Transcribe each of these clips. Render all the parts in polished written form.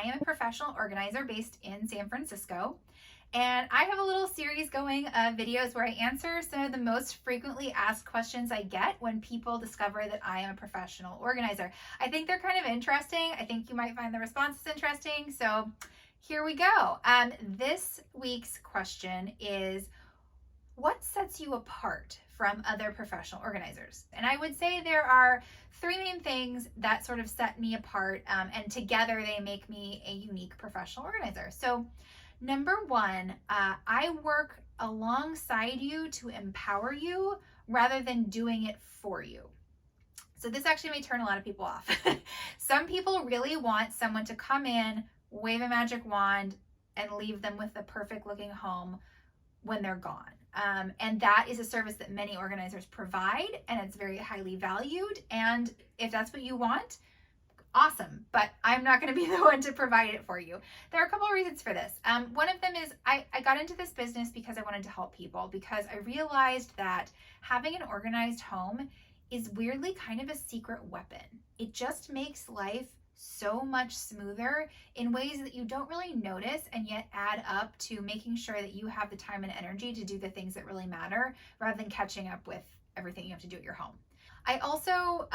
am a professional organizer based in San Francisco. And I have a little series going of videos where I answer some of the most frequently asked questions I get when people discover that I am a professional organizer. I think they're kind of interesting. I think you might find the responses interesting. So here we go. This week's question is, what sets you apart from other professional organizers? And I would say there are three main things that sort of set me apart, and together they make me a unique professional organizer. So number one, I work alongside you to empower you rather than doing it for you. So this actually may turn a lot of people off. Some people really want someone to come in, wave a magic wand, and leave them with the perfect looking home when they're gone. And that is a service that many organizers provide, and it's very highly valued. And if that's what you want, awesome, but I'm not going to be the one to provide it for you. There are a couple of reasons for this. One of them is I got into this business because I wanted to help people, because I realized that having an organized home is weirdly kind of a secret weapon. It just makes life so much smoother in ways that you don't really notice, and yet add up to making sure that you have the time and energy to do the things that really matter rather than catching up with everything you have to do at your home. I also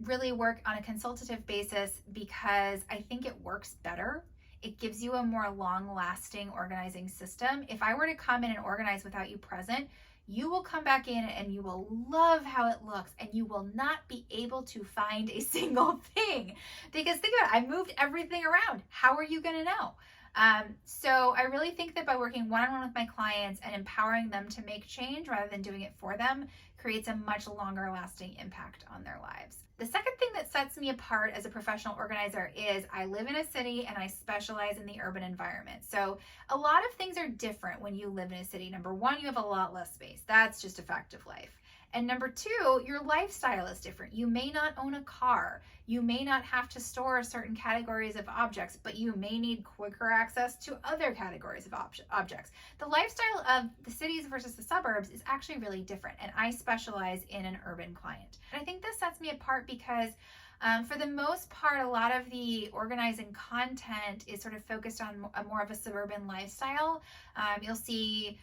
really work on a consultative basis because I think it works better. It gives you a more long-lasting organizing system. If I were to come in and organize without you present, you will come back in and you will love how it looks, and you will not be able to find a single thing. Because think about it, I moved everything around. How are you gonna know? So I really think that by working one-on-one with my clients and empowering them to make change rather than doing it for them creates a much longer lasting impact on their lives. The second thing that sets me apart as a professional organizer is I live in a city and I specialize in the urban environment. So a lot of things are different when you live in a city. Number one, you have a lot less space. That's just a fact of life. And number two, your lifestyle is different. You may not own a car. You may not have to store certain categories of objects, but you may need quicker access to other categories of objects. The lifestyle of the cities versus the suburbs is actually really different, and I specialize in an urban client. And I think this sets me apart because for the most part, a lot of the organizing content is sort of focused on more of a suburban lifestyle. You'll see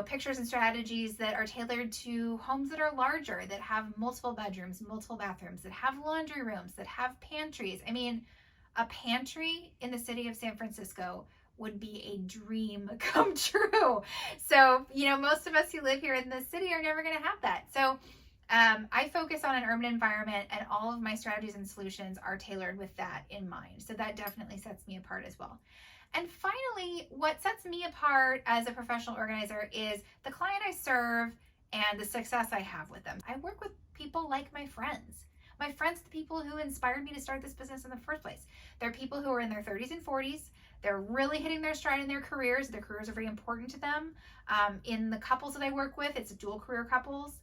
pictures and strategies that are tailored to homes that are larger, that have multiple bedrooms, multiple bathrooms, that have laundry rooms, that have pantries. I mean, a pantry in the city of San Francisco would be a dream come true. So, most of us who live here in the city are never going to have that. So, I focus on an urban environment, and all of my strategies and solutions are tailored with that in mind. So that definitely sets me apart as well. And finally, what sets me apart as a professional organizer is the client I serve and the success I have with them. I work with people like my friends. My friends, the people who inspired me to start this business in the first place. They're people who are in their 30s and 40s. They're really hitting their stride in their careers. Their careers are very important to them. In the couples that I work with, it's dual career couples.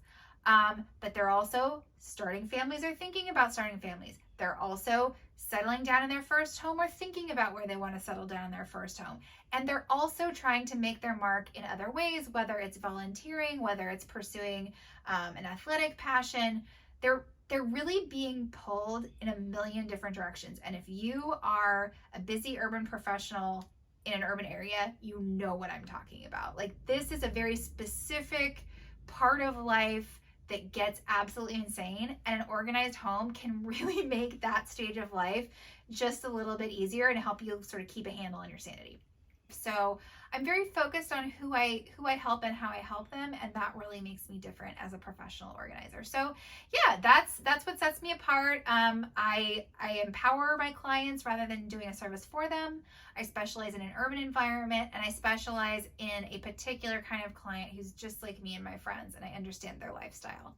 But they're also starting families or thinking about starting families. They're also settling down in their first home or thinking about where they want to settle down in their first home. And they're also trying to make their mark in other ways, whether it's volunteering, whether it's pursuing an athletic passion. They're really being pulled in a million different directions. And if you are a busy urban professional in an urban area, you know what I'm talking about. Like, this is a very specific part of life that gets absolutely insane, and an organized home can really make that stage of life just a little bit easier and help you sort of keep a handle on your sanity. So I'm very focused on who I help and how I help them, and that really makes me different as a professional organizer. So yeah, that's what sets me apart. I empower my clients rather than doing a service for them. I specialize in an urban environment, and I specialize in a particular kind of client who's just like me and my friends, and I understand their lifestyle.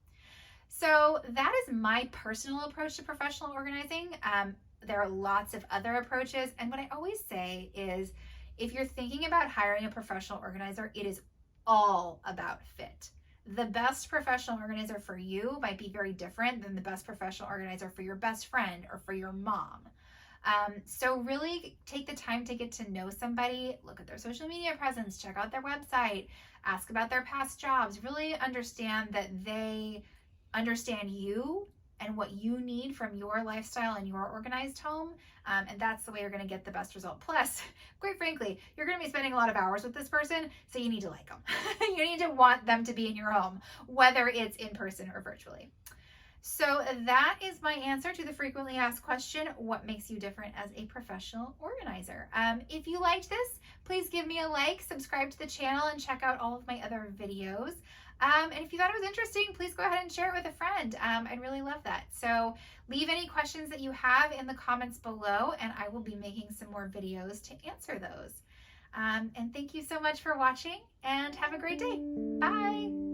So that is my personal approach to professional organizing. There are lots of other approaches, and what I always say is, if you're thinking about hiring a professional organizer, it is all about fit. The best professional organizer for you might be very different than the best professional organizer for your best friend or for your mom. So really take the time to get to know somebody, look at their social media presence, check out their website, ask about their past jobs, really understand that they understand you and what you need from your lifestyle and your organized home. And that's the way you're going to get the best result. Plus, quite frankly, you're going to be spending a lot of hours with this person, so you need to like them. You need to want them to be in your home, whether it's in person or virtually. So that is my answer to the frequently asked question, what makes you different as a professional organizer? If you liked this, please give me a like, subscribe to the channel, and check out all of my other videos. And if you thought it was interesting, please go ahead and share it with a friend. I'd really love that. So leave any questions that you have in the comments below, and I will be making some more videos to answer those. And thank you so much for watching, and have a great day. Bye.